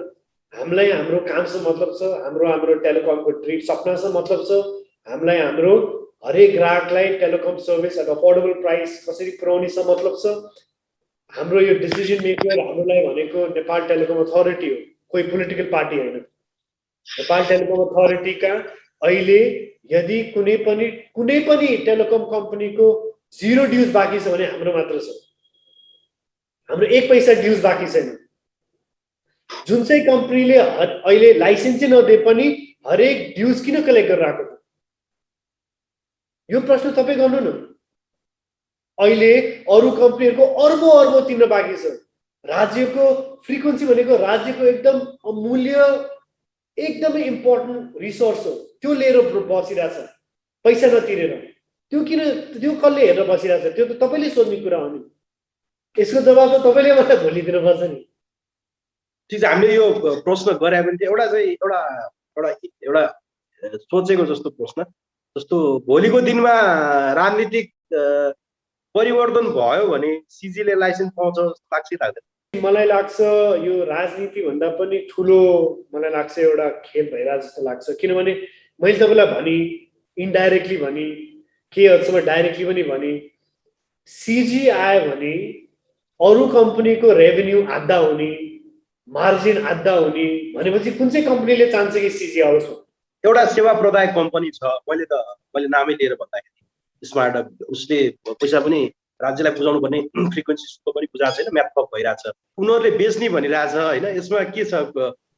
Speaker 1: हामीलाई हाम्रो कामसँग मतलब छ, हाम्रो टेलिकमको ड्रिम सपनासँग मतलब छ। हामीलाई हाम्रो हरेक ग्राहकलाई telecom service at affordable price कसरी पुर्याउनेसँग मतलब छ। हाम्रो यो डिसिजन मेकर हामीलाई भनेको नेपाल टेलिकम अथोरिटी हो, कोही पोलिटिकल पार्टी हैन। नेपाल टेलिकम अथोरिटीका अहिले यदि कुनै पनि टेलिकम कम्पनीको 0 ड्युज बाँकी छ भने हाम्रो मात्र छ। हाम्रो 1 पैसा ड्युज बाँकी छैन। जुन चाहिँ कम्पनीले अहिले लाइसेन्स नदिए पनि हरेक ड्युज किन कलेक्ट गरेर राखेको? यो प्रश्न तपाईँ गर्नु न। अहिले अरू कम्पनीहरूको अर्बौं तिर्न बाँकी छ। राज्यको फ्रिक्वेन्सी भनेको राज्यको एकदम अमूल्य, एकदमै इम्पोर्टेन्ट रिसोर्स हो। त्यो लिएर बसिरहेछ पैसा नतिरेर। त्यो कसले हेरेर बसिरहेछ? त्यो त तपाईँले सोध्ने कुरा हो नि। यसको जवाब त तपाईँले मलाई भोलि दिनुपर्छ नि।
Speaker 2: ठिक छ, हामीले यो प्रश्न गरे पनि एउटा सोचेको जस्तो प्रश्न, जस्तो भोलिको दिनमा राजनीतिक परिवर्तन भयो भने सीजीले लाइसेन्स पाउँछ लाग्छ लाग्दैन?
Speaker 1: मलाई लाग्छ यो राजनीति भन्दा पनि ठुलो मलाई लाग्छ एउटा खेल भइरहेको जस्तो लाग्छ। किनभने मैले तपाईँलाई भने, इन्डाइरेक्टली भने, केहीहरुसम्म डाइरेक्टली पनि भने, सीजी आयो भने अरू कम्पनीको रेभेन्यू आधा हुने, मार्जिन आधा हुने भनेपछि कुन चाहिँ कम्पनीले चाहन्छ कि सीजी आओस्?
Speaker 2: एउटा सेवा प्रदायक कम्पनी छ, मैले नामै लिएर भन्दाखेरि स्मार्ट, उसले पैसा पनि राज्यलाई बुझाउनु पर्ने फ्रिक्वेन्सी पनि बुझाएको छैन, म्याप अप भइरहेछ। उनीहरूले बेच्ने भनिरहेछ हैन, यसमा के छ?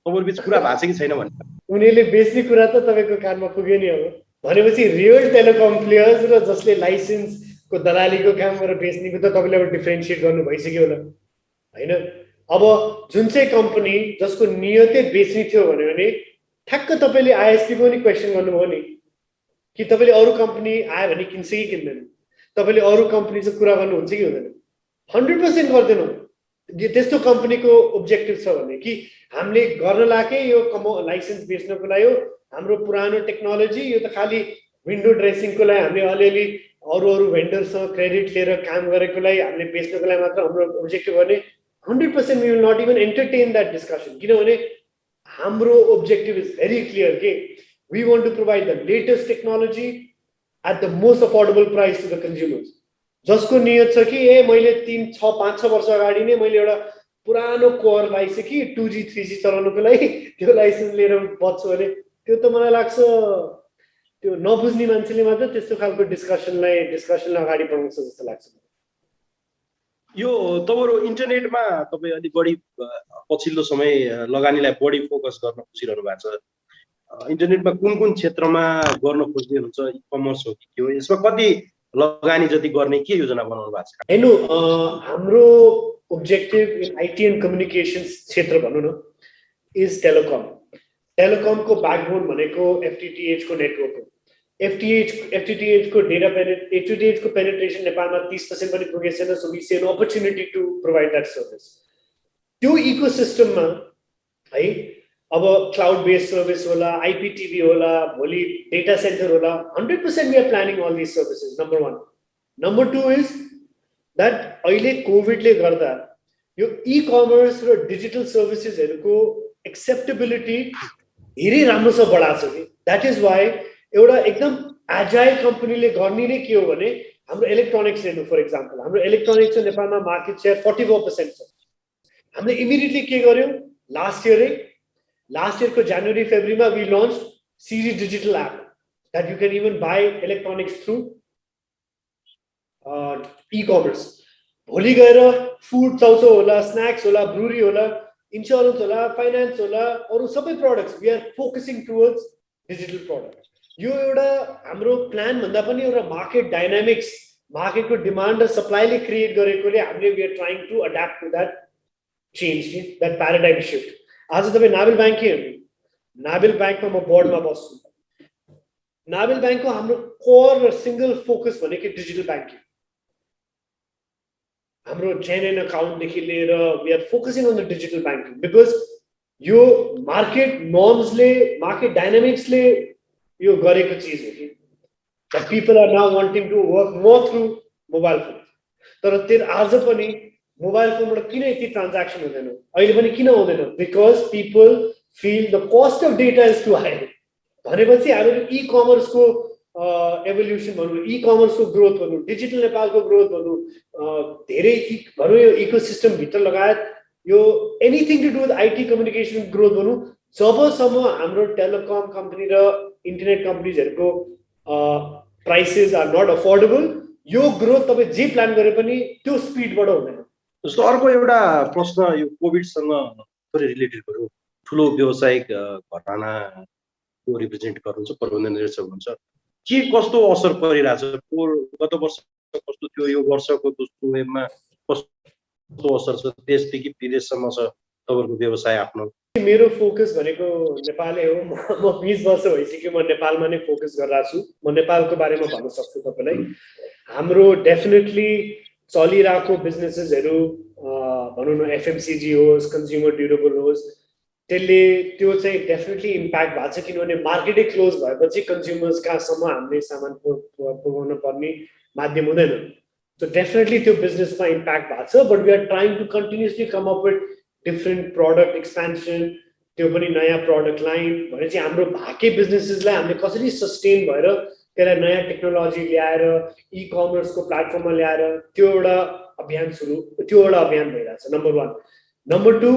Speaker 2: तपाईँको बिच कुरा भएको छ कि छैन भने?
Speaker 1: उनीहरूले बेच्ने कुरा त तपाईँको कानमा पुग्यो नि। अब भनेपछि रियल टेलिकम प्लेयर्स र जसले लाइसेन्सको दलालीको काम गरेर बेच्नेको त तपाईँले अब डिफ्रेन्सिएट गर्नु भइसक्यो होला हैन। अब जुन चाहिँ कम्पनी जसको नियतै बेच्ने थियो भने ठ्याक्क तपाईँले आइएसपी को पनि क्वेसन गर्नुभयो नि कि तपाईँले अरू कम्पनी आयो भने किन्छ कि किन्दैन? तपाईँले अरू कम्पनीसँग कुरा गर्नुहुन्छ कि हुँदैन? 100% गर्दैनौँ। त्यस्तो कम्पनीको ओब्जेक्टिभ छ भने कि हामीले गर्न लागे यो लाइसेन्स बेच्नको लागि हो, हाम्रो पुरानो टेक्नोलोजी यो त खालि विन्डो ड्रेसिङको लागि हामीले अलिअलि अरू भेन्डरसँग क्रेडिट लिएर काम गरेको लागि हामीले बेच्नको लागि मात्र हाम्रो ओब्जेक्टिभ भने 100% we will not even entertain that discussion. किनभने हाम्रो ओब्जेक्टिभ इज भेरी क्लियर के we want to provide the latest technology at the most affordable price to the consumers. जसको नियत छ कि मैले 5-6 वर्ष अगाडि नै मैले एउटा पुरानो कोर लाइसेन्स कि 2G 3G चलाउनुको लागि त्यो लाइसेन्स लिएर बच्छु भने त्यो त मलाई लाग्छ त्यो नबुझ्ने मान्छेले मात्र त्यस्तो खालको डिस्कसनलाई अगाडि बढाउँछ जस्तो लाग्छ।
Speaker 2: यो तपाईँको इन्टरनेटमा तपाईँ अलि बढी पछिल्लो समय लगानीलाई बढी फोकस गर्न खोजिरहनु भएको छ। इन्टरनेटमा कुन क्षेत्रमा गर्न खोज्दै हुनुहुन्छ? इ कमर्स हो कि के हो? यसमा कति लगानी जति गर्ने के योजना बनाउनु भएको छ?
Speaker 1: हेर्नु, हाम्रो objective in IT and communications क्षेत्र भनौँ न इज टेलिकम। टेलिकमको ब्याकबोन भनेको FTTH को नेटवर्क हो। FTTH को पेनिट्रेसन नेपालमा 30% पनि पुगेको छैन। So we see an opportunity to provide that service. त्यो इकोसिस्टममा है अब क्लाउड बेस्ड सर्भिस होला, IPTV होला, भोलि डेटा सेन्टर होला, 100% we are planning all this services. Number 1। Number 2 is that अहिले कोभिडले गर्दा यो ई-कमर्स र डिजिटल सर्भिसेसहरुको एक्सेप्टेबिलिटी धेरै राम्रो छ बढाएको छ कि दैट इज व्हाई एउटा एकदम एजाइल कम्पनीले गर्ने नै के हो भने हाम्रो इलेक्ट्रोनिक्स हेर्नु फर एक्जाम्पल हाम्रो इलेक्ट्रोनिक्स नेपालमा मार्केट शेयर 44% छ हामीले इमिडिएटली के गर्यौं लास्ट इयर को जनवरी फेब्रुअरीमा we launch CG digital app that you can even buy electronics through e-commerce भोलि गएर फूड चौचो होला स्नैक्स होला ब्रुरी होला इन्स्योरेन्स होला फाइनान्स होला अरु सबै products we are focusing towards digital product यो एउटा हाम्रो प्लान भन्दा पनि एउटा मार्केट डायनामिक्स मार्केटको डिमान्ड र सप्लाईले क्रिएट गरेकोले हामीले we are trying to adapt to that change that paradigm shift आज तपाई नाभेल बैंक हेर्नु नाभेल बैंकमा म बोर्डमा बस्छु नाभेल बैंकको हाम्रो कोर र सिंगल फोकस भनेको डिजिटल बैंकिङ हाम्रो जेन्युन अकाउन्ट देखि लिएर we are focusing on the digital banking because यो मार्केट नर्म्सले मार्केट डायनामिक्सले यो गरेको चीज हो कि that people are now wanting to work more through mobile phone तर त्यो आज पनि मोबाइल फोनबाट किन यति ट्रान्ज्याक्सन हुँदैन अहिले पनि किन हुँदैन because people feel the cost of data is too high भनेपछि हामीले ई-कमर्सको एभोल्युसन भनौँ ई-कमर्सको ग्रोथ भनौँ डिजिटल नेपालको ग्रोथ भनौँ धेरै भनौँ यो इकोसिस्टम भित्र लगायत यो anything to do with IT communication growth भनौँ जबसम्म हाम्रो टेलिकम कम्पनी र इन्टरनेट कम्पनीजहरुको प्राइसेस आर नट अफोर्डेबल यो ग्रोथ तपाई जे प्लान गरे पनि त्यो स्पिडबाट हुँदैन
Speaker 2: जस्तो अर्को एउटा प्रश्न यो कोभिडसँग थोरै रिलेटेड गरौँ ठुलो व्यावसायिक घरानाको रिप्रेजेन्ट गर्नुहुन्छ प्रबन्धन निर्देशक हुनुहुन्छ के कस्तो असर परिरहेछ गत वर्ष कस्तो थियो यो वर्षको दोस्रो वेभमा कस्तो असर छ देशदेखि विदेशसम्म छ तपाईहरुको व्यवसाय आफ्नो
Speaker 1: मेरो फोकस भनेको नेपालै हो म 20 वर्ष भइसक्यो म नेपालमा नै फोकस गरिरहेको छु म नेपालको बारेमा भन्न सक्छु तपाईलाई हाम्रो डेफिनेटली चलिरहेको बिजनेसेसहरु भनौँ न एफएमसीजी होस् कन्ज्युमर ड्युरेबल होस् त्यसले त्यो चाहिँ डेफिनेटली इम्प्याक्ट भएको छ किनभने मार्केटै क्लोज भएपछि कन्ज्युमर्स कहाँसम्म हामीले सामान पुर्याउन पर्ने माध्यम हुँदैन सो डेफिनेटली त्यो बिजनेसमा इम्प्याक्ट भएको छ but we are trying to continuously come up with different product expansion त्यो पनि नयाँ प्रोडक्ट लाइन भनेपछि हाम्रो भाके बिजनेसेसलाई हामीले कसरी सस्टेन भएर त्यसलाई नयाँ टेक्नोलोजी ल्याएर ई-कमर्सको प्लेटफर्ममा ल्याएर त्यो एउटा अभियान भइरहेछ नम्बर 1 नम्बर 2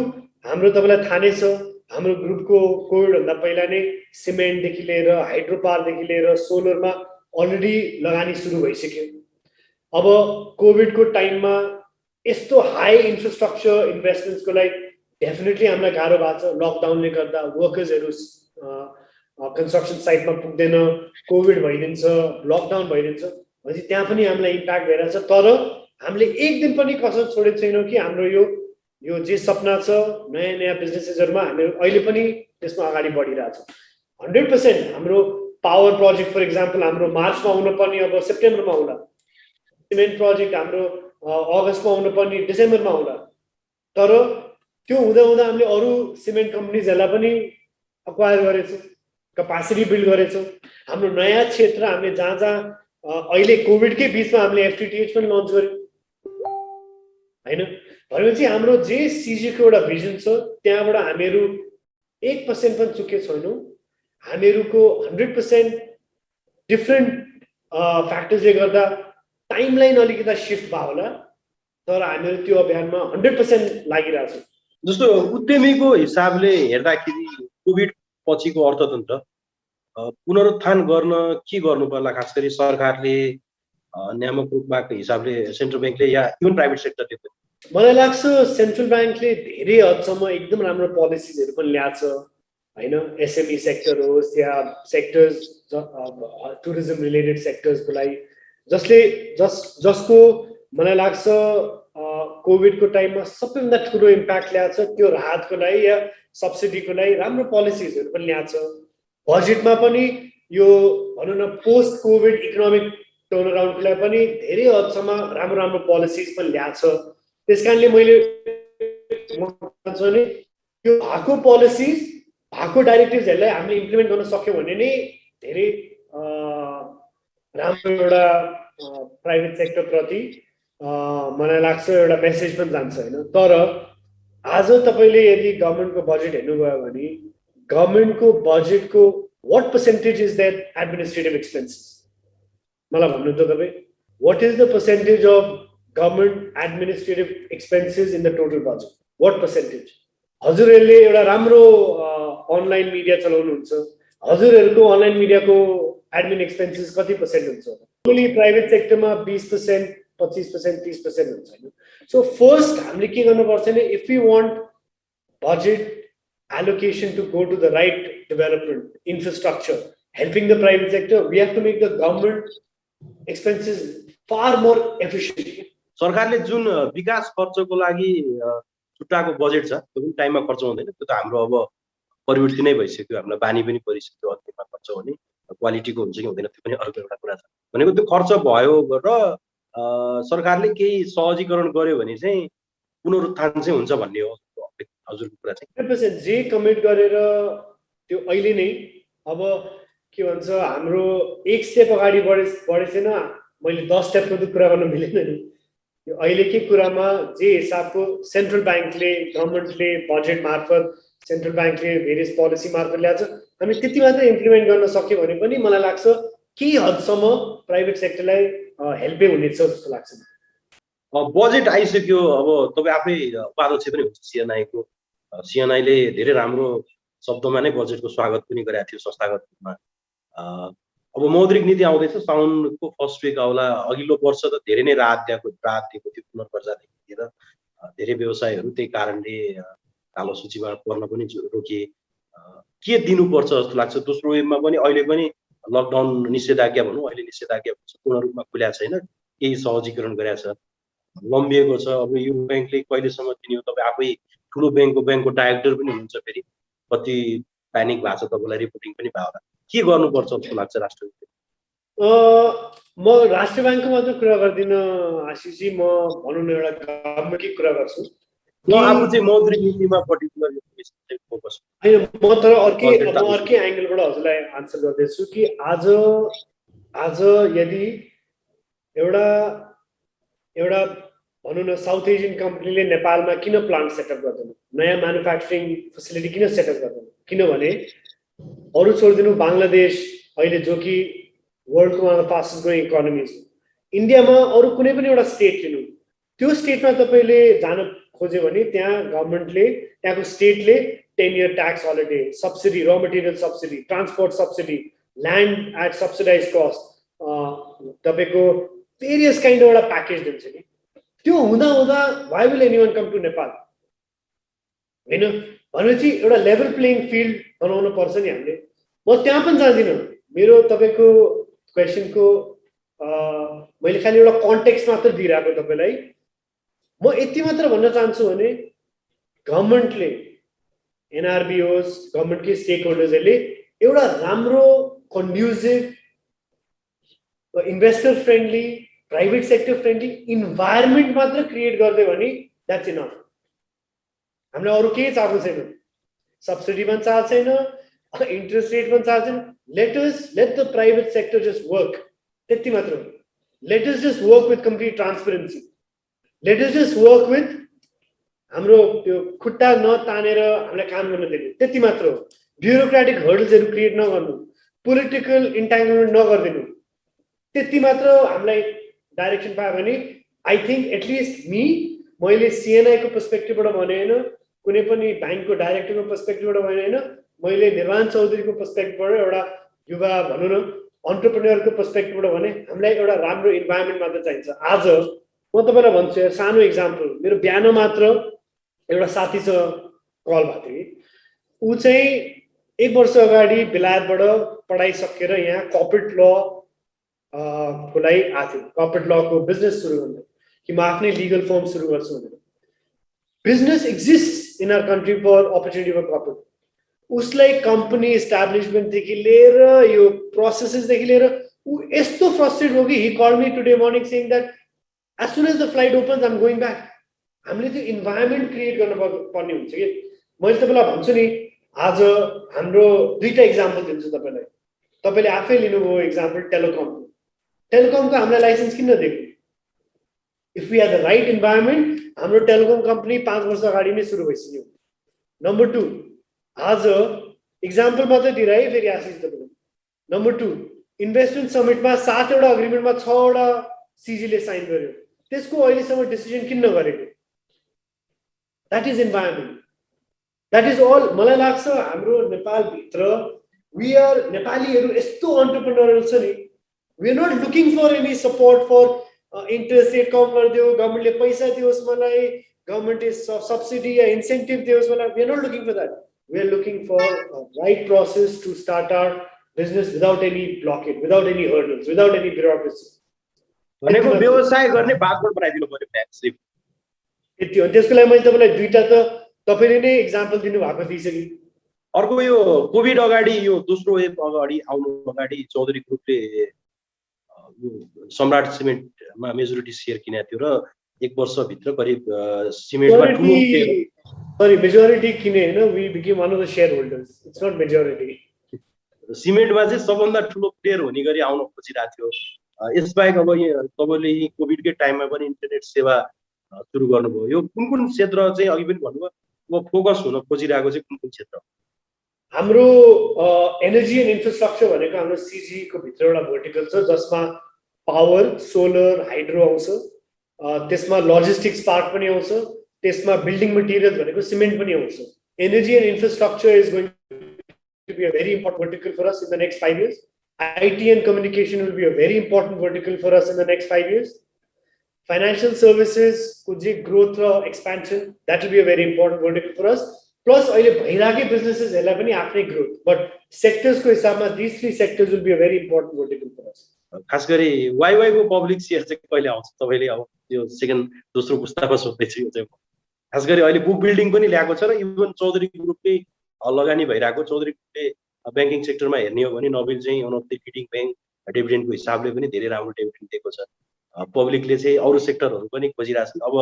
Speaker 1: हाम्रो तपाईलाई थाहा नै छ हाम्रो ग्रुपको कोभिड भन्दा पहिला नै सिमेन्टदेखि लिएर हाइड्रो पावरदेखि लिएर सोलरमा अलरेडी लगानी सुरु भइसक्यो अब कोभिडको टाइममा यस्तो हाई इन्फ्रास्ट्रक्चर इन्भेस्टमेन्ट्सको लागि डेफिनेटली हामीलाई गाह्रो भएको छ लकडाउनले गर्दा वर्कर्सहरु कन्स्ट्रक्सन साइटमा पुग्दैन कोभिड भइदिन्छ लकडाउन भइदिन्छ भनेपछि त्यहाँ पनि हामीलाई इम्प्याक्ट भइरहेछ तर हामीले एक दिन पनि कसर छोडेको छैनौँ कि हाम्रो यो जे सपना छ नयाँ नयाँ बिजनेसेसहरुमा हामी अहिले पनि त्यसमा अगाडि बढिरहेछौँ 100% हाम्रो पावर प्रोजेक्ट फर एक्जाम्पल हाम्रो मार्चमा हुन पर्ने अब सेप्टेम्बरमा होला सिमेन्ट प्रोजेक्ट हाम्रो अगस्तमा हुन पर्ने डिसेम्बरमा होला तर त्यो हुँदा हुँदा हामीले अरु सिमेन्ट कम्पनीजहरुलाई पनि अक्वायर गरेछौँ क्यापेसिटी बिल्ड गरेछौँ हाम्रो नयाँ क्षेत्र हामीले जहाँ अहिले कोभिडकै बीचमा हामीले एफटीटीएच पनि लन्च गर्यौँ हैन भनेपछि हाम्रो जे सीजीको एउटा भिजन छ त्यहाँबाट हामीहरू 1% पनि चुके छैनौँ हामीहरूको 100% डिफरेन्ट फ्याक्टर्सले गर्दा टाइमलाइन अलिकति शिफ्ट भयो होला तर हामीहरू त्यो अभियानमा 100% लागिरहेछौँ
Speaker 2: जस्तो उद्यमीको हिसाबले हेर्दाखेरि कोभिड पछिको अर्थतन्त्र पुनरुत्थान गर्न के गर्नु पर्ला खास गरी सरकारले नियामक रूपमाको हिसाबले सेन्ट्रल बैंकले या इभन प्राइभेट सेक्टरले पनि
Speaker 1: मलाई लाग्छ सेन्ट्रल बैंकले धेरै हदसम्म एकदम राम्रो पोलिसिजहरु पनि ल्याछ हैन एसएमई सेक्टर होस् या सेक्टर्स टुरिज्म रिलेटेड सेक्टर्सको लागि जसको मलाई लाग्छ कोभिडको टाइममा सबैभन्दा ठुलो इम्प्याक्ट ल्याछ त्यो राहतको लागि या सब्सिडीको लागि राम्रो पोलिसिजहरु पनि ल्याछ बजेटमा पनि यो भनौँ न पोस्ट कोभिड इकोनोमिक टर्नअराउन्डको लागि पनि धेरै हदसम्म राम्रो पोलिसिज पनि ल्याछ त्यसकारणले मैले यो भएको पोलिसिज भएको डाइरेक्टिभ्सहरुलाई हामीले इम्प्लिमेन्ट गर्न सक्यौं भने नै धेरै राम्रो एउटा प्राइभेट सेक्टर प्रति मलाई लाग्छ एउटा मेसेज पनि जान्छ होइन। तर आज तपाईँले यदि गभर्मेन्टको बजेट हेर्नुभयो भने गभर्मेन्टको बजेटको what percentage is that administrative expenses? मलाई भन्नु त तपाईँ, what is the percentage of government administrative expenses in the total budget? What percentage? हजुरहरूले एउटा राम्रो अनलाइन मिडिया चलाउनुहुन्छ, हजुरहरूको अनलाइन मिडियाको एडमिन एक्सपेन्सेस कति पर्सेन्ट हुन्छ? नर्मली प्राइभेट सेक्टरमा 20%, 25%, 30% हुन्छ हैन। सो फर्स्ट हामीले के गर्नुपर्छ भने if we want budget allocation to go to the right development infrastructure, helping the private sector, we have to make the government expenses far more efficient.
Speaker 2: सरकारले जुन विकास खर्चको लागि छुट्टाएको बजेट छ त्यो पनि टाइममा खर्च हुँदैन। त्यो त हाम्रो अब परिवर्तन नै भइसक्यो, हामीलाई बानी पनि परिसक्यो अन्तिममा खर्च हुने। क्वालिटीको हुन्छ कि हुँदैन त्यो पनि अर्को एउटा कुरा छ। भनेको त्यो खर्च भयो र सरकारले केही सहजीकरण गर्यो भने चाहिँ पुनरुत्थान चाहिँ हुन्छ भन्ने हो हजुरको कुरा चाहिँ।
Speaker 1: 100% जे कमिट गरेर त्यो अहिले नै अब के भन्छ हाम्रो एक स्टेप अगाडि बढेछैन, मैले 10 स्टेपको त कुरा गर्न मिलेन नि। यो अहिलेकै कुरामा जे हिसाबको सेन्ट्रल ब्याङ्कले गभर्मेन्टले बजेट मार्फत सेन्ट्रल ब्याङ्कले भेरियस पोलिसी मार्फत ल्याएको छ, हामी त्यति मात्रै इम्प्लिमेन्ट गर्न सक्यो भने पनि मलाई लाग्छ केही हदसम्म प्राइभेट सेक्टरलाई हेल्पै हुनेछ जस्तो लाग्छ।
Speaker 2: बजेट आइसक्यो, अब तपाईँ आफै उपाध्यक्ष पनि हुन्छ सिएनआईको। सिएनआईले धेरै राम्रो शब्दमा नै बजेटको स्वागत पनि गरेको थियो संस्थागत रूपमा। अब मौद्रिक नीति आउँदैछ, साउनको फर्स्ट विक आउला। अघिल्लो वर्ष त धेरै नै राहत दिएको थियो पुनर्कर्जादेखि लिएर धेरै व्यवसायहरू त्यही कारणले कालो सूचीमा पर्न पनि रोकिए। के दिनुपर्छ जस्तो लाग्छ? दोस्रो वेभमा पनि अहिले पनि लकडाउन निषेधाज्ञा भनौँ, अहिले निषेधाज्ञा पूर्ण रूपमा खुलेको छैन, केही सहजीकरण गरेको छ, लम्बिएको छ। अब यो ब्याङ्कले कहिलेसम्म दिने हो? तपाईँ आफै ठुलो ब्याङ्कको डाइरेक्टर पनि हुनुहुन्छ, फेरि कति प्यानिक भएको छ तपाईँलाई, रिपोर्टिङ पनि भयो होला। के गर्नुपर्छ जस्तो लाग्छ राष्ट्रले?
Speaker 1: म राष्ट्र ब्याङ्कको मात्र कुरा गर्दिनँ आशिषजी, म भनौँ न एउटा गभर्मेन्टकै कुरा गर्छु।
Speaker 2: म आफू चाहिँ मौद्रिक नीतिमा पर्टिकुलर फोकस
Speaker 1: होइन, म तर अर्कै एङ्गलबाट हजुरलाई आन्सर गर्दैछु कि आज यदि एउटा भनौँ न साउथ एसियन कम्पनीले नेपालमा किन प्लान्ट सेटअप गर्दैन, नयाँ म्यानुफ्याक्चरिङ फेसिलिटी किन सेटअप गर्दैन? किनभने अरू छोडिदिनु बङ्गलादेश अहिले जो कि वर्ल्डको one of the fastest growing economies, इन्डियामा अरू कुनै पनि एउटा स्टेट लिनु, त्यो स्टेटमा तपाईँले जान खोज्यो भने त्यहाँ गभर्मेन्टले त्यहाँको स्टेटले 10 year ट्याक्स हलिडे, सब्सिडी, र material subsidy, transport subsidy, land at subsidize cost, तपाईँको भेरियस काइन्ड एउटा प्याकेज दिन्छ नि। त्यो हुँदा why will anyone come to Nepal? होइन भनेपछि एउटा लेभल प्लेइङ फिल्ड बनाउनु पर्छ नि हामीले। म त्यहाँ पनि जाँदिनँ। मेरो तपाईँको क्वेसनको मैले खालि एउटा कन्टेक्स्ट मात्र दिइरहेको तपाईँलाई। म यति मात्र भन्न चाहन्छु भने गभर्मेन्टले, एनआरबी होस्, गभर्मेन्टकै स्टेक होल्डर्सहरूले एउटा राम्रो conducive investor friendly, private sector friendly environment मात्र क्रिएट गरिदियो भने द्याट्स इनफ। हामीलाई अरू केही चाहनु छैन, सब्सिडी पनि चाहन्छ छैन, इन्ट्रेस्ट रेट पनि चाहन्छ छैन। Let the private sector just work, त्यति मात्र हो। Let us just work with complete transparency, let us just work with हाम्रो त्यो खुट्टा नतानेर हामीलाई काम गर्न दिने, त्यति मात्र हो। ब्युरोक्रेटिक हर्डल्सहरू क्रिएट नगर्नु, पोलिटिकल इन्ट्याङ्गलमेन्ट नगरिदिनु, त्यति मात्र हामीलाई डाइरेक्सन पायो भने आई थिङ्क एटलिस्ट मैले सिएनआईको पर्सपेक्टिभबाट भने होइन, कुनै पनि ब्याङ्कको डाइरेक्टरको पर्सपेक्टिभबाट भने होइन, मैले निर्माण चौधरीको पर्सपेक्टिभबाट एउटा युवा भनौँ न अन्टरप्रेन्योरको पर्सपेक्टिभबाट भने हामीलाई एउटा राम्रो इन्भाइरोमेन्ट मात्र चाहिन्छ। आज म तपाईँलाई भन्छु, सानो इक्जाम्पल, मेरो बिहान मात्र एउटा साथीसँग कल भएको थियो। ऊ चाहिँ 1 वर्ष अगाडि बेलायतबाट पढाइ सकेर यहाँ कर्पोरेट ल को लागि आएको थियो, कर्पोरेट लको बिजनेस सुरु गर्नु कि म आफ्नै लिगल फर्म सुरु गर्छु भनेर। Business exist in our country for opportunity for corporate. उसलाई कम्पनी इस्टाब्लिसमेन्टदेखि लिएर यो प्रोसेसेसदेखि लिएर ऊ यस्तो फ्रस्ट्रेट हो कि he called me today morning saying that as soon as the flight opens I am going back. हामीले त्यो इन्भाइरोमेन्ट क्रिएट गर्न पर्ने हुन्छ कि। मैले तपाईँलाई भन्छु नि, आज हाम्रो 2टा इक्जाम्पल दिन्छु तपाईँलाई। तपाईँले आफै लिनुभयो इक्जाम्पल टेलिकमको। हामीलाई लाइसेन्स किन दिएको? If we have the right environment हाम्रो टेलिकम कम्पनी 5 वर्ष अगाडि नै सुरु भइसक्यो। नम्बर 2, आज इक्जाम्पल मात्रै दिएर है फेरि आशिष तपाईँ। नम्बर 2, इन्भेस्टमेन्ट समिटमा 7 वटा अग्रिमेन्टमा 6 वटा सिजीले साइन गर्यो। त्यसको अहिलेसम्म डिसिजन किन नगरेको? That is environment, that is all. मलाई लाग्छ हाम्रो नेपालभित्र नेपालीहरू यस्तो अन्टरप्रेन्योरल छ नि, we are not looking for any support for interest rate कम गरिदियो, गभर्मेन्टले पैसा दियोस् मलाई, गभर्मेन्टले सब्सिडी या इन्सेन्टिभ दियोस् मलाई। We are not looking for that. We are looking for right process to start our business without any blockade, without any hurdles, without any bureaucracy.
Speaker 2: भनेको व्यवसाय गर्ने बाटो बनाइदिनु पर्यो फ्याक्ट्री।
Speaker 1: यति हो। त्यसको लागि मैले तपाईँलाई दुईटा त तपाईँले नै इक्जाम्पल दिनुभएको दिइसकेँ।
Speaker 2: अर्को यो कोभिड अगाडि, यो दोस्रो वेभ अगाडि आउनु अगाडि चौधरी ग्रुपले यो सम्राट सिमेन्टमा मेजोरिटी सेयर किनेको थियो र 1 वर्षभित्र करिब सिमेन्टमा ठुलो
Speaker 1: सरी मेजोरिटी किने हैन, we became one of the share holders, it's not majority.
Speaker 2: सिमेन्टमा चाहिँ सबभन्दा ठुलो प्लेयर हुने गरी आउन खोजिरहेको थियो। यसबाहेक अब तपाईँले कोभिडकै टाइममा पनि इन्टरनेट सेवा सुरु गर्नुभयो। यो कुन कुन क्षेत्र चाहिँ अघि पनि भन्नुभयो फोकस हुन खोजिरहेको चाहिँ कुन कुन क्षेत्र?
Speaker 1: हाम्रो एनर्जी एन्ड इन्फ्रास्ट्रक्चर भनेको हाम्रो सिजी को भित्र एउटा भर्टिकल छ जसमा पावर, सोलर, हाइड्रो आउँछ, त्यसमा लजिस्टिक्स पार्ट पनि आउँछ, त्यसमा बिल्डिङ मटेरियल भनेको सिमेन्ट पनि आउँछ। Energy and infrastructure is going to be a very important vertical for us in the next 5 years. IT and communication will be a very important vertical for us in the next 5 years. Financial services could see growth or expansion, that will be a very important vertical for us. Plus अहिले भइराखेको बिजनेसेसहरुलाई पनि आफ्नै growth, but सेक्टर्सको हिसाबमा these 3 sectors will be a very important vertical for us.
Speaker 2: खास गरी वाइवाई को public share चाहिँ कहिले आउँछ? तपाईले अब त्यो सेकेन्ड दोस्रो पुस्तामा सोध्दैछु। यो चाहिँ खास गरी अहिले बुक बिल्डिङ पनि ल्याएको छ र इभन चौधरी ग्रुपले लगानी भइरहेको, चौधरी ग्रुपले बैंकिङ सेक्टरमा हेर्ने हो भने नबिल चाहिँ one of the leading bank डिभिडेन्डको हिसाबले पनि धेरै राम्रो डिभिडेन्ड दिएको छ। पब्लिकले चाहिँ अरू सेक्टरहरू पनि खोजिरहेछन्। अब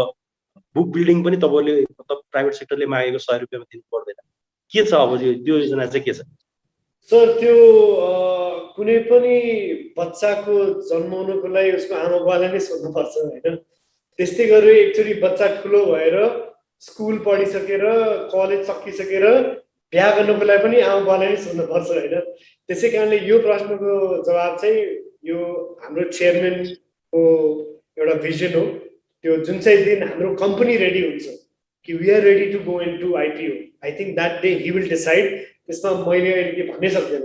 Speaker 2: बुक बिल्डिङ पनि तपाईले मतलब प्राइभेट सेक्टरले मागेको 100 रुपैयाँमा दिनु पर्दैन, के छ अब त्यो योजना चाहिँ के छ?
Speaker 1: सर त्यो कुनै पनि बच्चाको जन्माउनको लागि उसको आमा बाबाले नै सोध्नुपर्छ हैन। त्यस्तै गरी एकचोटी बच्चा ठुलो भएर स्कुल पढिसकेर कलेज सकिसकेर बिहा गर्नको लागि पनि आमा बाबाले नै सोध्नुपर्छ हैन। त्यसै कारणले यो प्रश्नको जवाब चाहिँ यो हाम्रो चेयरम्यानको एउटा भिजन हो। त्यो जुन चाहिँ दिन हाम्रो कम्पनी रेडी हुन्छ कि we are ready to go into IPO, I think that day he will decide. त्यसमा मैले अहिले के भन्नै सक्दैन।